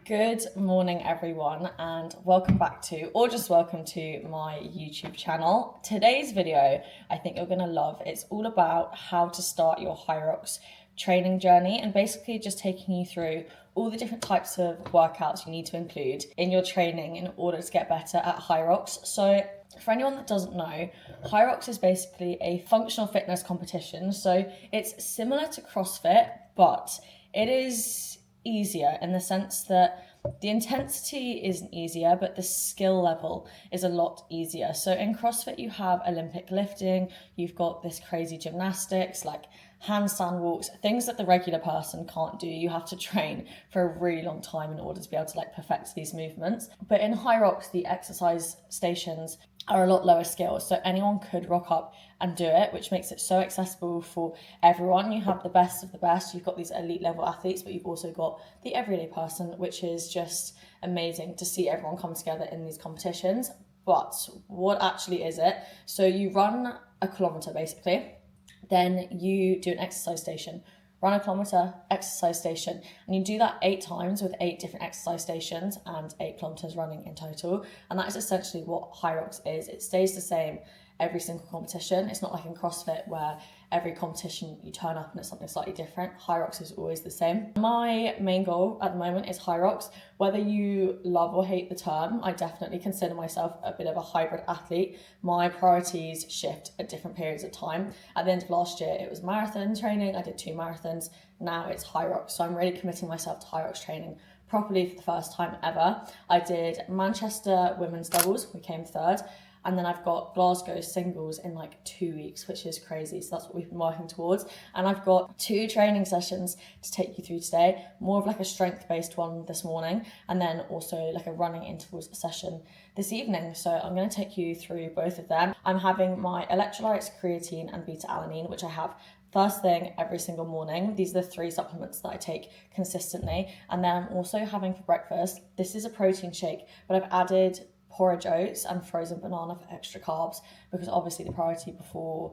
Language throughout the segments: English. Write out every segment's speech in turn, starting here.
Good morning everyone, and welcome back to, or just welcome to, my YouTube channel. Today's video I think you're going to love. It's all about how to start your Hyrox training journey and basically just taking you through all the different types of workouts you need to include in your training in order to get better at Hyrox. So for anyone that doesn't know, Hyrox is basically a functional fitness competition. So it's similar to CrossFit, but it is easier in the sense that the intensity isn't easier, but the skill level is a lot easier. So in CrossFit, you have Olympic lifting, you've got this crazy gymnastics, like handstand walks, things that the regular person can't do. You have to train for a really long time in order to be able to perfect these movements. But in Hyrox, the exercise stations are a lot lower skill, so anyone could rock up and do it, which makes it so accessible for everyone. You have the best of the best, you've got these elite level athletes, but you've also got the everyday person, which is just amazing to see everyone come together in these competitions. But what actually is it? So you run a kilometre basically, then you do an exercise station, run a kilometre, exercise station, and you do that 8 times with 8 different exercise stations and 8 kilometres running in total. And that is essentially what Hyrox is. It stays the same every single competition. It's not like in CrossFit where every competition you turn up and it's something slightly different. Hyrox is always the same. My main goal at the moment is Hyrox. Whether you love or hate the term, I definitely consider myself a bit of a hybrid athlete. My priorities shift at different periods of time. At the end of last year, it was marathon training. I did 2 marathons. Now it's Hyrox. So I'm really committing myself to Hyrox training properly for the first time ever. I did Manchester women's doubles. We came 3rd. And then I've got Glasgow singles in 2 weeks, which is crazy. So that's what we've been working towards. And I've got 2 training sessions to take you through today. More of a strength-based one this morning, and then also a running intervals session this evening. So I'm going to take you through both of them. I'm having my electrolytes, creatine, and beta-alanine, which I have first thing every single morning. These are the 3 supplements that I take consistently. And then I'm also having for breakfast, this is a protein shake, but I've added porridge oats and frozen banana for extra carbs, because obviously the priority before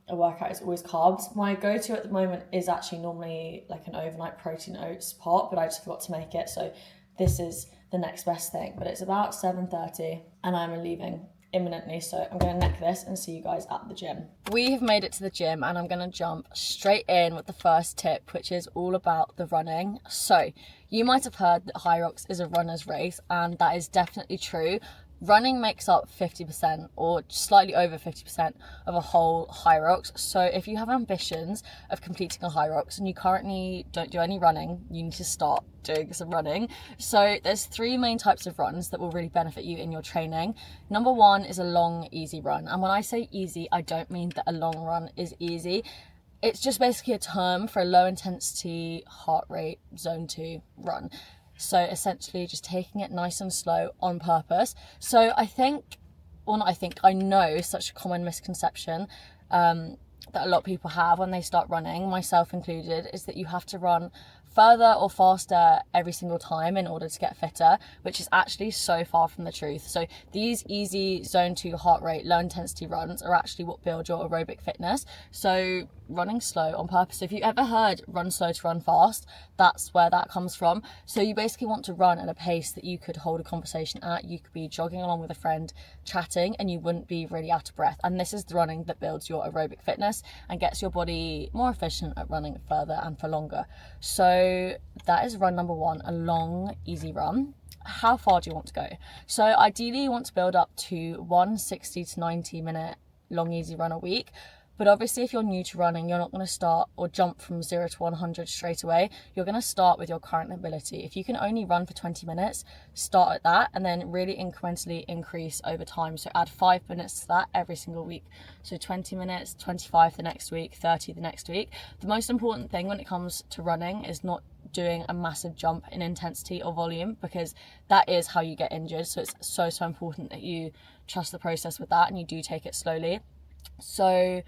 a workout is always carbs. My go-to at the moment is actually normally an overnight protein oats pot, but I just forgot to make it, so this is the next best thing. But it's about 7:30 and I'm leaving imminently, so I'm going to neck this and see you guys at the gym. We have made it to the gym and I'm going to jump straight in with the first tip, which is all about the running. So you might have heard that Hyrox is a runner's race, and that is definitely true. Running makes up 50% or slightly over 50% of a whole Hyrox. So if you have ambitions of completing a Hyrox and you currently don't do any running, you need to start doing some running. So there's 3 main types of runs that will really benefit you in your training. Number 1 is a long, easy run. And when I say easy, I don't mean that a long run is easy. It's just basically a term for a low intensity heart rate zone 2 run. So essentially just taking it nice and slow on purpose. So I know such a common misconception that a lot of people have when they start running, myself included, is that you have to run further or faster every single time in order to get fitter, which is actually so far from the truth. So these easy zone 2 heart rate, low intensity runs are actually what build your aerobic fitness. So running slow on purpose. So if you ever heard run slow to run fast, that's where that comes from. So you basically want to run at a pace that you could hold a conversation at. You could be jogging along with a friend, chatting, and you wouldn't be really out of breath. And this is the running that builds your aerobic fitness and gets your body more efficient at running further and for longer. So that is run number 1, a long, easy run. How far do you want to go? So ideally you want to build up to 160 to 90 minute long, easy run a week. But obviously if you're new to running, you're not going to start or jump from 0 to 100 straight away. You're going to start with your current ability. If you can only run for 20 minutes, start at that and then really incrementally increase over time. So add 5 minutes to that every single week. So 20 minutes, 25 the next week, 30 the next week. The most important thing when it comes to running is not doing a massive jump in intensity or volume, because that is how you get injured. So it's so important that you trust the process with that and you do take it slowly. So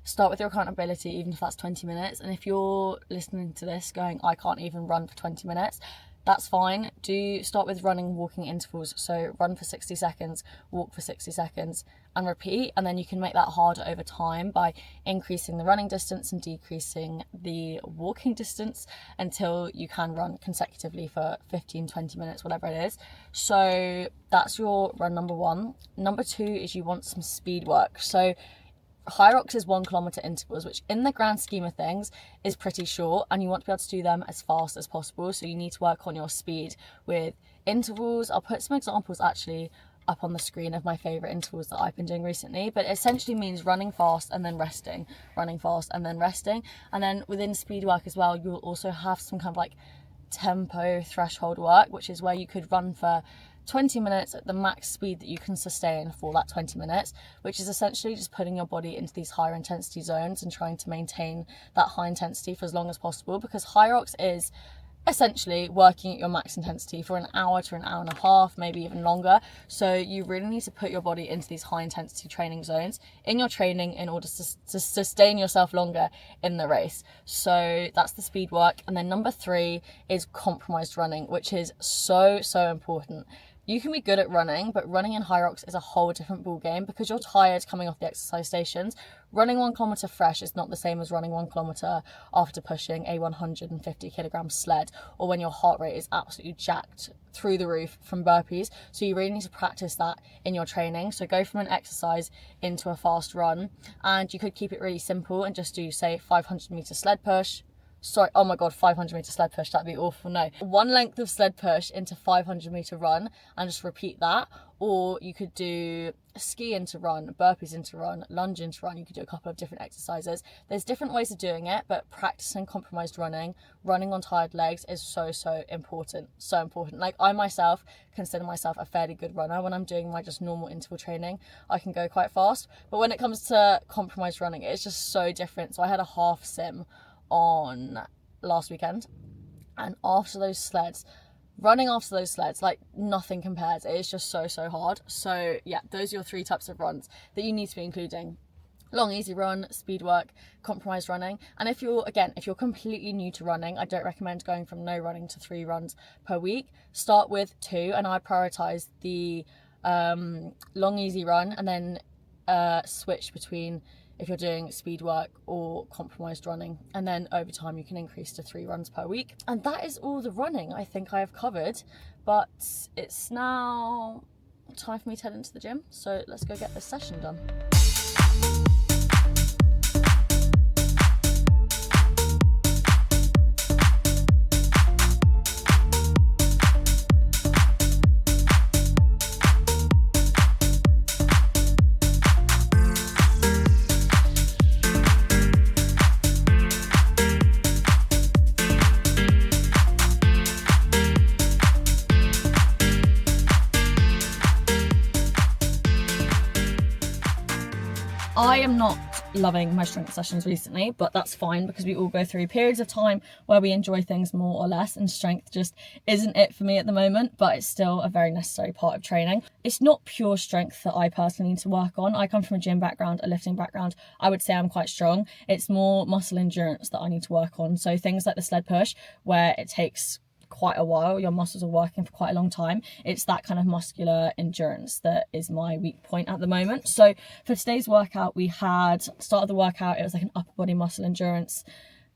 start with your current ability, even if that's 20 minutes. And if you're listening to this going, I can't even run for 20 minutes, that's fine. Do start with running, walking intervals. So run for 60 seconds, walk for 60 seconds, and repeat. And then you can make that harder over time by increasing the running distance and decreasing the walking distance until you can run consecutively for 15-20 minutes, whatever it is. So that's your run number 1. Number 2 is you want some speed work. So Hyrox is 1 kilometer intervals, which in the grand scheme of things is pretty short, and you want to be able to do them as fast as possible. So you need to work on your speed with intervals. I'll put some examples actually up on the screen of my favorite intervals that I've been doing recently, but it essentially means running fast and then resting, running fast and then resting. And then within speed work as well, you'll also have some kind of like tempo threshold work, which is where you could run for 20 minutes at the max speed that you can sustain for that 20 minutes, which is essentially just putting your body into these higher intensity zones and trying to maintain that high intensity for as long as possible, because Hyrox is essentially working at your max intensity for an hour to an hour and a half, maybe even longer. So you really need to put your body into these high intensity training zones in your training in order to sustain yourself longer in the race. So that's the speed work. And then number 3 is compromised running, which is so important. You can be good at running, but running in Hyrox is a whole different ball game because you're tired coming off the exercise stations. Running 1 kilometer fresh is not the same as running 1 kilometer after pushing a 150 kilogram sled, or when your heart rate is absolutely jacked through the roof from burpees. So you really need to practice that in your training. So go from an exercise into a fast run, and you could keep it really simple and just do, say, 500 meter sled push. Sorry, oh my god, 500 meter sled push, that'd be awful. No, 1 length of sled push into 500 meter run and just repeat that. Or you could do ski into run, burpees into run, lunge into run. You could do a couple of different exercises. There's different ways of doing it, but practicing compromised running on tired legs is so important. So important. Like, I myself consider myself a fairly good runner. When I'm doing my just normal interval training, I can go quite fast. But when it comes to compromised running, it's just so different. So I had a half sim on last weekend, and running after those sleds, like, nothing compares. It is just so hard. So yeah, those are your 3 types of runs that you need to be including: long easy run, speed work, compromised running. And if you're completely new to running, I don't recommend going from no running to 3 runs per week. Start with 2, and I prioritize the long easy run, and then switch between if you're doing speed work or compromised running, and then over time you can increase to 3 runs per week. And that is all the running I think I have covered, but it's now time for me to head into the gym, so let's go get this session done. I am not loving my strength sessions recently, but that's fine because we all go through periods of time where we enjoy things more or less, and strength just isn't it for me at the moment, but it's still a very necessary part of training. It's not pure strength that I personally need to work on. I come from a gym background, a lifting background. I would say I'm quite strong. It's more muscle endurance that I need to work on. So things like the sled push, where it takes quite a while, your muscles are working for quite a long time. It's that kind of muscular endurance that is my weak point at the moment. So for today's workout, we had start of the workout, it was like an upper body muscle endurance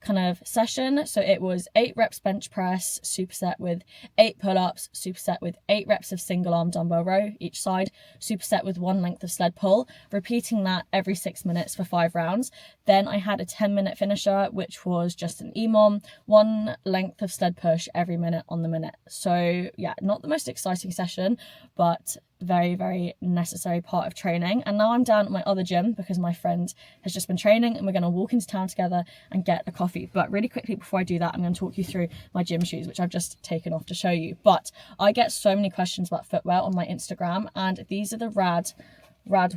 kind of session. So it was 8 reps bench press, superset with 8 pull-ups, superset with 8 reps of single arm dumbbell row each side, superset with 1 length of sled pull, repeating that every 6 minutes for 5 rounds. Then I had a 10-minute finisher, which was just an EMOM, 1 length of sled push every minute on the minute. So yeah, not the most exciting session, but very necessary part of training. And now I'm down at my other gym because my friend has just been training, and we're going to walk into town together and get a coffee. But really quickly before I do that, I'm going to talk you through my gym shoes, which I've just taken off to show you. But I get so many questions about footwear on my Instagram, and these are the rad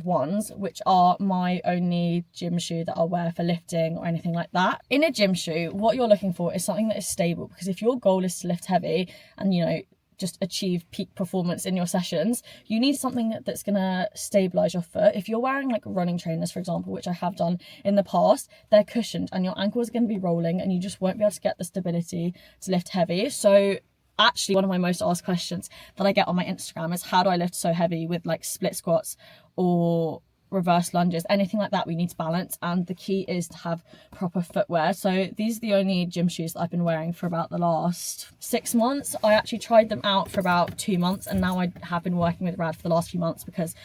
ones, which are my only gym shoe that I'll wear for lifting or anything like that. In a gym shoe, what you're looking for is something that is stable, because if your goal is to lift heavy and, you know, just achieve peak performance in your sessions, you need something that's going to stabilize your foot. If you're wearing like running trainers, for example, which I have done in the past, they're cushioned and your ankles are going to be rolling and you just won't be able to get the stability to lift heavy. So actually, one of my most asked questions that I get on my Instagram is, how do I lift so heavy with like split squats or reverse lunges, anything like that, we need to balance, and the key is to have proper footwear. So these are the only gym shoes that I've been wearing for about the last 6 months. I actually tried them out for about 2 months, and now I have been working with Rad for the last few months because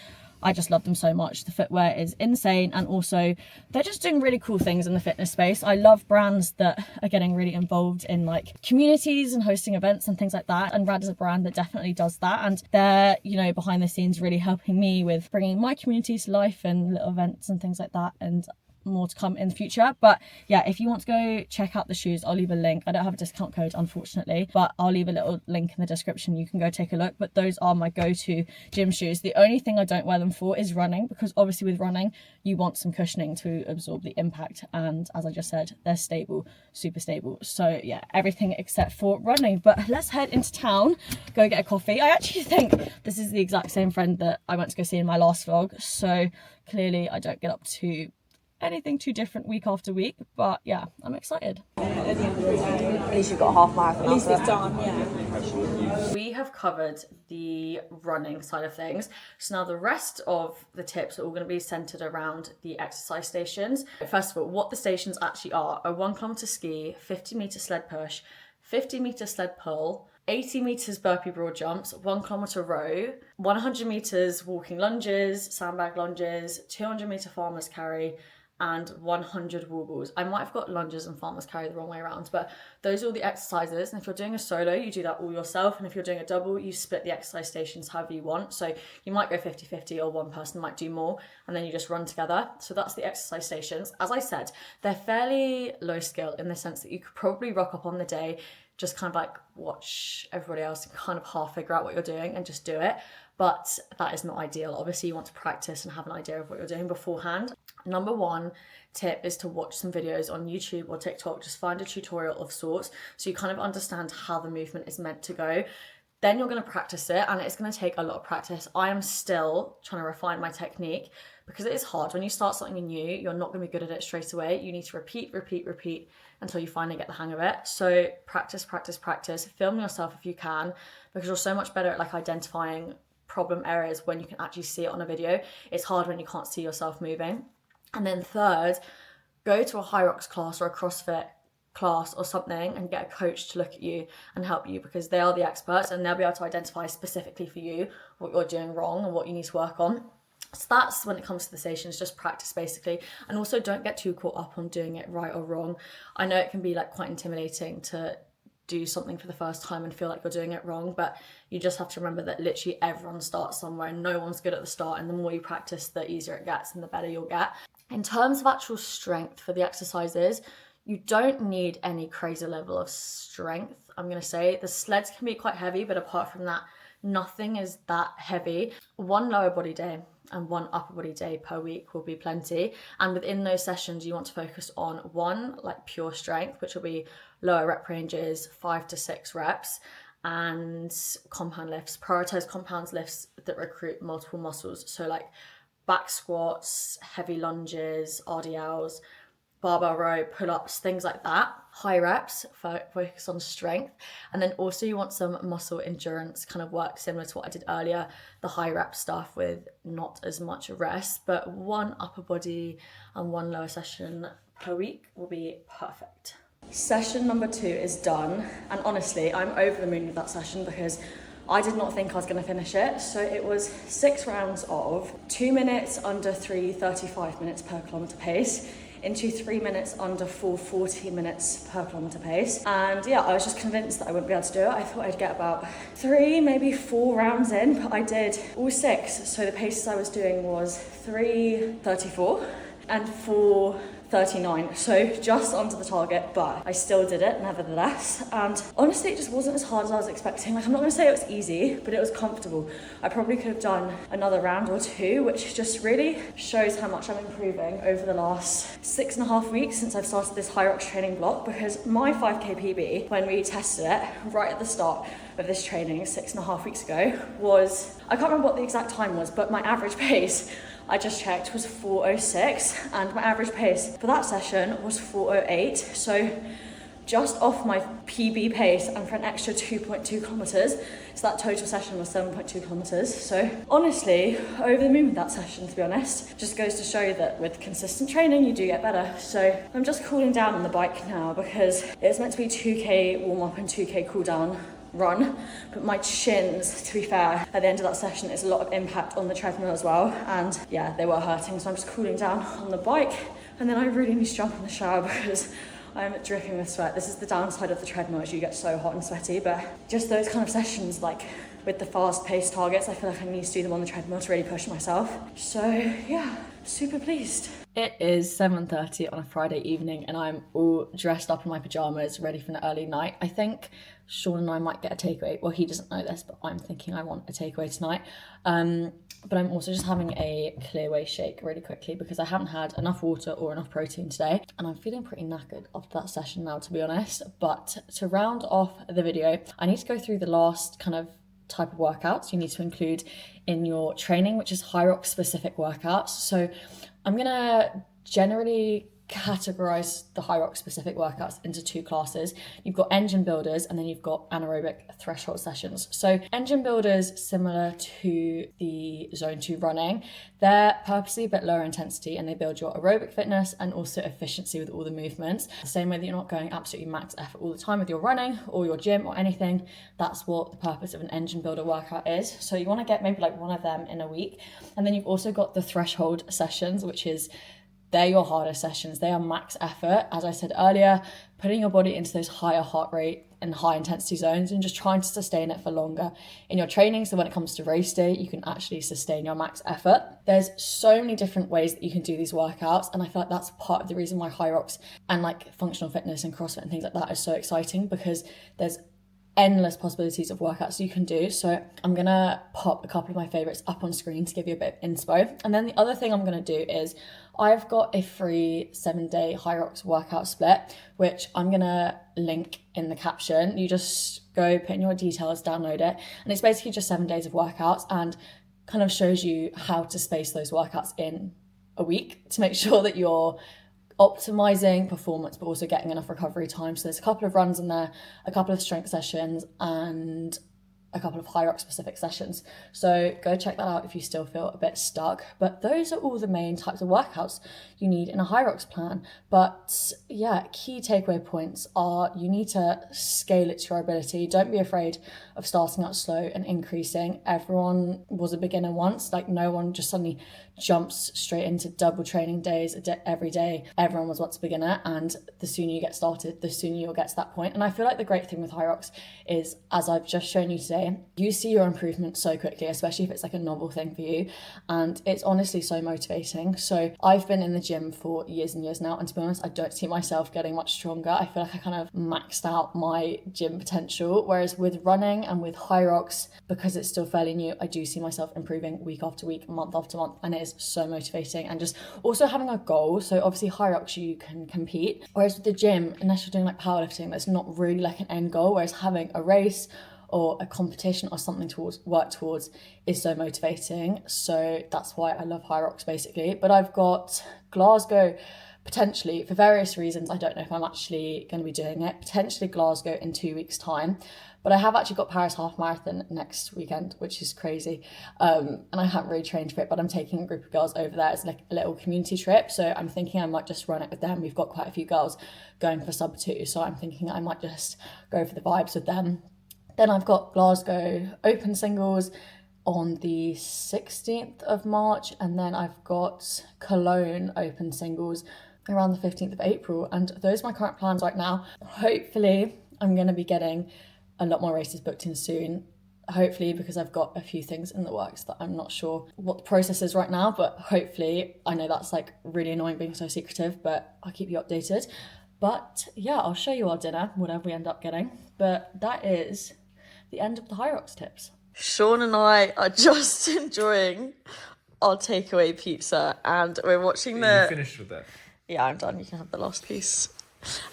I just love them so much. The footwear is insane, and also they're just doing really cool things in the fitness space. I love brands that are getting really involved in like communities and hosting events and things like that, and Rad is a brand that definitely does that, and they're, you know, behind the scenes really helping me with bringing my community to life and little events and things like that, and more to come in the future. But yeah, if you want to go check out the shoes, I'll leave a link. I don't have a discount code, unfortunately, but I'll leave a little link in the description. You can go take a look. But those are my go-to gym shoes. The only thing I don't wear them for is running, because obviously with running you want some cushioning to absorb the impact, and as I just said, they're stable, super stable. So yeah, everything except for running. But let's head into town, go get a coffee. I actually think this is the exact same friend that I went to go see in my last vlog, so clearly I don't get up to anything too different week after week, but yeah, I'm excited. At least you've got a half marathon. At least it's done, yeah. We have covered the running side of things, so now the rest of the tips are all going to be centered around the exercise stations. First of all, what the stations actually are: a 1 kilometer ski, 50-meter sled push, 50-meter sled pull, 80 meters burpee broad jumps, 1 kilometer row, 100 meters walking lunges, sandbag lunges, 200-meter farmer's carry, and 100 wall balls. I might have got lunges and farmer's carry the wrong way around, but those are all the exercises. And if you're doing a solo, you do that all yourself. And if you're doing a double, you split the exercise stations however you want. So you might go 50-50, or one person might do more, and then you just run together. So that's the exercise stations. As I said, they're fairly low skill in the sense that you could probably rock up on the day, just kind of like watch everybody else and kind of half figure out what you're doing and just do it. But that is not ideal. Obviously you want to practice and have an idea of what you're doing beforehand. Number one tip is to watch some videos on YouTube or TikTok. Just find a tutorial of sorts so you kind of understand how the movement is meant to go. Then you're going to practice it, and it's going to take a lot of practice. I am still trying to refine my technique because it is hard. When you start something new, you're not going to be good at it straight away. You need to repeat until you finally get the hang of it. So practice. Film yourself if you can, because you're so much better at like identifying problem areas when you can actually see it on a video. It's hard when you can't see yourself moving. And then third, go to a Hyrox class or a CrossFit class or something and get a coach to look at you and help you, because they are the experts and they'll be able to identify specifically for you what you're doing wrong and what you need to work on. So that's when it comes to the stations, just practice basically. And also don't get too caught up on doing it right or wrong. I know it can be like quite intimidating to do something for the first time and feel like you're doing it wrong, but you just have to remember that literally everyone starts somewhere and no one's good at the start, and the more you practice, the easier it gets and the better you'll get. In terms of actual strength for the exercises, you don't need any crazy level of strength. I'm going to say the sleds can be quite heavy, but apart from that, nothing is that heavy. One lower body day and one upper body day per week will be plenty. And within those sessions, you want to focus on one, like pure strength, which will be lower rep ranges, 5 to 6 reps, and compound lifts. Prioritize compound lifts that recruit multiple muscles. So like back squats, heavy lunges, RDLs, barbell row, pull-ups, things like that. High reps, focus on strength. And then also you want some muscle endurance kind of work, similar to what I did earlier, the high rep stuff with not as much rest, but one upper body and one lower session per week will be perfect. Session number 2 is done. And honestly, I'm over the moon with that session because I did not think I was going to finish it. So it was 6 rounds of 2 minutes under 3:35 minutes per kilometer pace, into 3 minutes under 4:14 minutes per kilometer pace. And yeah, I was just convinced that I wouldn't be able to do it. I thought I'd get about 3, maybe 4 rounds in, but I did all 6. So the paces I was doing was 3:34 and 4:39, so just under the target, but I still did it nevertheless. And honestly, it just wasn't as hard as I was expecting. Like, I'm not gonna say it was easy, but it was comfortable. I probably could have done another round or 2, which just really shows how much I'm improving over the last 6.5 weeks since I've started this Hyrox training block, because my 5k PB, when we tested it right at the start of this training 6.5 weeks ago, was, I can't remember what the exact time was, but my average pace, I just checked, was 4:06, and my average pace for that session was 4:08. So just off my PB pace and for an extra 2.2 kilometers. So that total session was 7.2 kilometers. So honestly, over the moon with that session, to be honest. Just goes to show that with consistent training, you do get better. So I'm just cooling down on the bike now because it's meant to be 2K warm up and 2K cool down run, but my shins, to be fair, at the end of that session, it's a lot of impact on the treadmill as well, and yeah, they were hurting, so I'm just cooling down on the bike, and then I really need to jump in the shower because I'm dripping with sweat. This is the downside of the treadmill, is you get so hot and sweaty, but just those kind of sessions, like with the fast-paced targets, I feel like I need to do them on the treadmill to really push myself. So yeah, super pleased. It is 7:30 on a Friday evening and I'm all dressed up in my pyjamas, ready for an early night. I think Sean and I might get a takeaway. Well, he doesn't know this, but I'm thinking I want a takeaway tonight. But I'm also just having a Clearway shake really quickly because I haven't had enough water or enough protein today. And I'm feeling pretty knackered after that session now, to be honest. But to round off the video, I need to go through the last kind of type of workouts you need to include in your training, which is Hyrox specific workouts. So I'm gonna generally categorize the Hyrox specific workouts into two classes. You've got engine builders and then you've got anaerobic threshold sessions. So engine builders, similar to the zone 2 running, they're purposely a bit lower intensity and they build your aerobic fitness and also efficiency with all the movements. The same way that you're not going absolutely max effort all the time with your running or your gym or anything, that's what the purpose of an engine builder workout is. So you want to get maybe like one of them in a week. And then you've also got the threshold sessions, which is they're your harder sessions. They are max effort. As I said earlier, putting your body into those higher heart rate and high intensity zones and just trying to sustain it for longer in your training. So when it comes to race day, you can actually sustain your max effort. There's so many different ways that you can do these workouts. And I feel like that's part of the reason why Hyrox and like functional fitness and CrossFit and things like that is so exciting, because there's endless possibilities of workouts you can do. So I'm gonna pop a couple of my favorites up on screen to give you a bit of inspo. And then the other thing I'm gonna do is I've got a free 7-day Hyrox workout split, which I'm gonna link in the caption. You just go put in your details, download it, and it's basically just 7 days of workouts and kind of shows you how to space those workouts in a week to make sure that you're optimizing performance but also getting enough recovery time. So there's a couple of runs in there, a couple of strength sessions and a couple of Hyrox specific sessions. So go check that out if you still feel a bit stuck. But those are all the main types of workouts you need in a Hyrox plan. But yeah, key takeaway points are you need to scale it to your ability. Don't be afraid of starting out slow and increasing. Everyone was a beginner once. Like no one just suddenly jumps straight into double training days every day. Everyone was once a beginner, and the sooner you get started, the sooner you'll get to that point. And I feel like the great thing with Hyrox is, as I've just shown you today, you see your improvement so quickly, especially if it's like a novel thing for you, and it's honestly so motivating. So I've been in the gym for years and years now, and to be honest, I don't see myself getting much stronger. I feel like I kind of maxed out my gym potential, whereas with running and with Hyrox, because it's still fairly new, I do see myself improving week after week, month after month, and it is so motivating. And just also having a goal. So obviously Hyrox you can compete, whereas with the gym, unless you're doing like powerlifting, there's not really like an end goal, whereas having a race or a competition or something to work towards is so motivating. So that's why I love Hyrox basically. But I've got Glasgow potentially, for various reasons, I don't know if I'm actually going to be doing it, potentially Glasgow in 2 weeks time. But I have actually got Paris half marathon next weekend, which is crazy. And I haven't really trained for it, but I'm taking a group of girls over there as like a little community trip. So I'm thinking I might just run it with them. We've got quite a few girls going for sub 2. So I'm thinking I might just go for the vibes with them. Then I've got Glasgow open singles on the 16th of March. And then I've got Cologne open singles around the 15th of April. And those are my current plans right now. Hopefully I'm going to be getting a lot more races booked in soon, hopefully, because I've got a few things in the works that I'm not sure what the process is right now, but hopefully. I know that's like really annoying being so secretive, but I'll keep you updated. But yeah, I'll show you our dinner, whatever we end up getting. But that is the end of the Hyrox tips. Sean and I are just enjoying our takeaway pizza and we're watching You finished with that? Yeah, I'm done. You can have the last piece.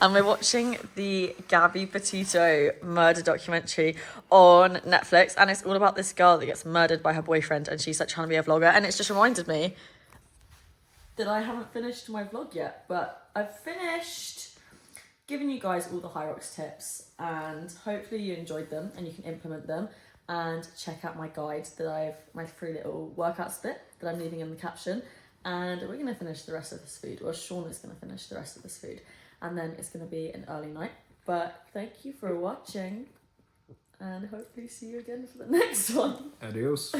And we're watching the Gabby Petito murder documentary on Netflix, and it's all about this girl that gets murdered by her boyfriend, and she's like trying to be a vlogger, and it's just reminded me that I haven't finished my vlog yet, but I've finished giving you guys all the Hyrox tips, and hopefully you enjoyed them and you can implement them. And check out my guide my 3 little workouts bit that I'm leaving in the caption. And we're gonna finish the rest of this food, or Sean is gonna finish the rest of this food, and then it's gonna be an early night. But thank you for watching, and hopefully see you again for the next one. Adios.